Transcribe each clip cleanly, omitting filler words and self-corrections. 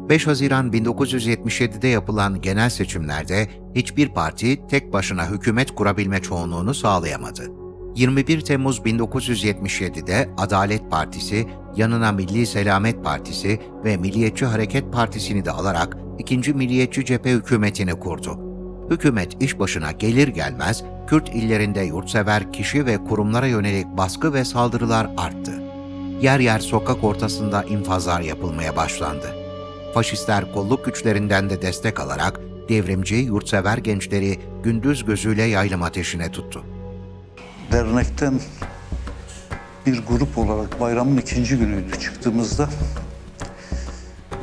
5 Haziran 1977'de yapılan genel seçimlerde hiçbir parti tek başına hükümet kurabilme çoğunluğunu sağlayamadı. 21 Temmuz 1977'de Adalet Partisi, yanına Milli Selamet Partisi ve Milliyetçi Hareket Partisi'ni de alarak 2. Milliyetçi Cephe hükümetini kurdu. Hükümet iş başına gelir gelmez, Kürt illerinde yurtsever kişi ve kurumlara yönelik baskı ve saldırılar arttı. Yer yer sokak ortasında infazlar yapılmaya başlandı. Faşistler kolluk güçlerinden de destek alarak devrimci, yurtsever gençleri gündüz gözüyle yaylım ateşine tuttu. Dernekten bir grup olarak bayramın 2. günüydü çıktığımızda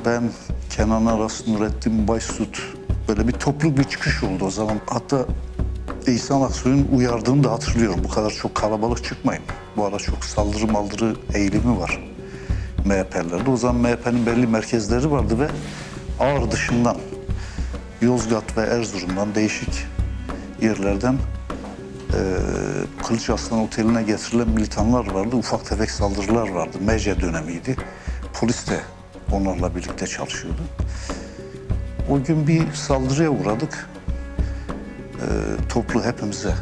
ben, Kenan Aras, Nurettin Başsut, böyle bir toplu bir çıkış oldu o zaman. Hatta İhsan Aksoy'un uyardığını da hatırlıyorum. Bu kadar çok kalabalık çıkmayın. Bu arada çok saldırı maldırı eğilimi var MHP'lerde. O zaman MHP'nin belli merkezleri vardı ve Ağrı dışından, Yozgat ve Erzurum'dan değişik yerlerden Kılıç Aslan Oteli'ne getirilen militanlar vardı. Ufak tefek saldırılar vardı. MC dönemiydi. Polis de onlarla birlikte çalışıyordu. O gün bir saldırıya uğradık. Toplu hepimize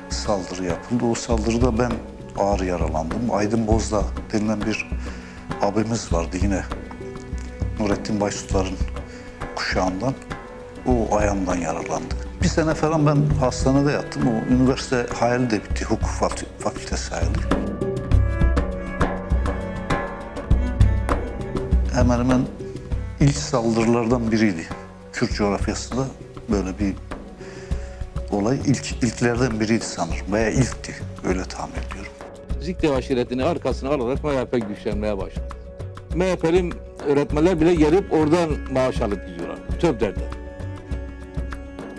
saldırı yapıldı. O saldırıda ben ağır yaralandım. Aydın Bozdağ denilen bir abimiz vardı yine. Nurettin Başsutlar'ın kuşağından. O ayağımdan yaralandı. Bir sene falan ben hastanede yattım. O üniversite hayali de bitti. Hukuk fakültesi hayali. Hemen hemen ilk saldırılardan biriydi. Kürt coğrafyasında böyle bir olay ilklerden biriydi sanırım. Veya ilkti. Öyle tahmin ediyorum. Zikti aşiretini arkasına alarak MHP güçlenmeye başladı. MHP'li öğretmenler bile gelip oradan maaş alıp gidiyorlar. Töbder'den.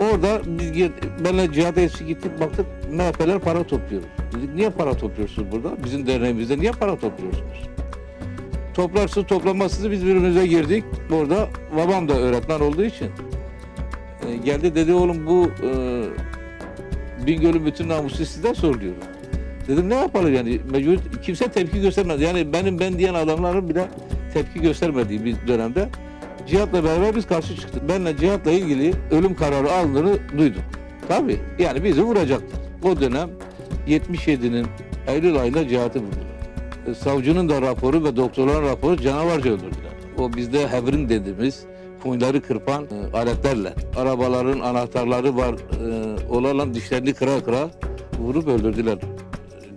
Orada biz benimle Cihat Elçi gittik, baktık MHP'ler para topluyoruz. Dedik niye para topluyorsunuz burada? Bizim derneğimizde niye para topluyorsunuz? Toplarsız toplamazsız biz birbirimize girdik. Orada babam da öğretmen olduğu için geldi dedi oğlum bu Bingöl'ün bütün namusu sizden soruluyor. Dedim ne yapalım yani mecbur kimse tepki göstermedi. Yani ben diyen adamların bile tepki göstermediği bir dönemde Cihat'la beraber biz karşı çıktık. Benle Cihat'la ilgili ölüm kararı aldığını duyduk. Tabii yani bizi vuracaklar. O dönem 77'nin Eylül ayında Cihat'ı vurdular. Savcının da raporu ve doktorların raporu canavarca öldürdüler. O bizde hevrin dediğimiz kuyuları kırpan aletlerle, arabaların anahtarları var olan dişlerini kıra kıra vurup öldürdüler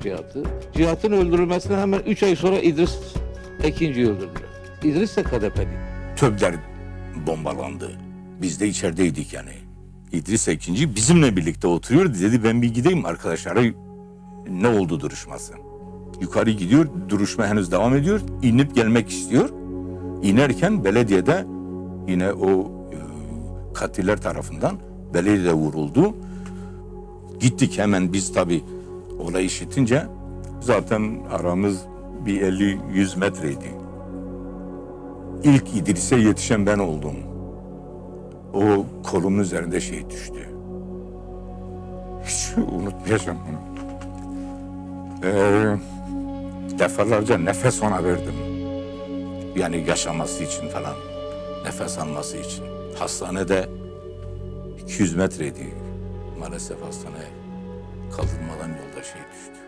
Cihat'ı. Cihat'ın öldürülmesinden hemen 3 ay sonra İdris Ekinci'yi öldürdüler. İdris de KDP'li. Töbler bombalandı. Biz de içerideydik yani. İdris Ekinci bizimle birlikte oturuyor. Dedi ben bir gideyim arkadaşlara ne oldu duruşması. Yukarı gidiyor. Duruşma henüz devam ediyor. İnip gelmek istiyor. İnerken belediyede yine o katiller tarafından belediyede vuruldu. Gittik hemen biz tabii olayı işitince zaten aramız bir 50-100 metreydi. İlk İdris'e yetişen ben oldum. O kolumun üzerinde şey düştü. Hiç unutmayacağım bunu. Defalarca nefes ona verdim. Yani yaşaması için falan. Nefes alması için. Hastanede 200 metreydi. Maalesef hastaneye kaldırmadan yolda şey düştü.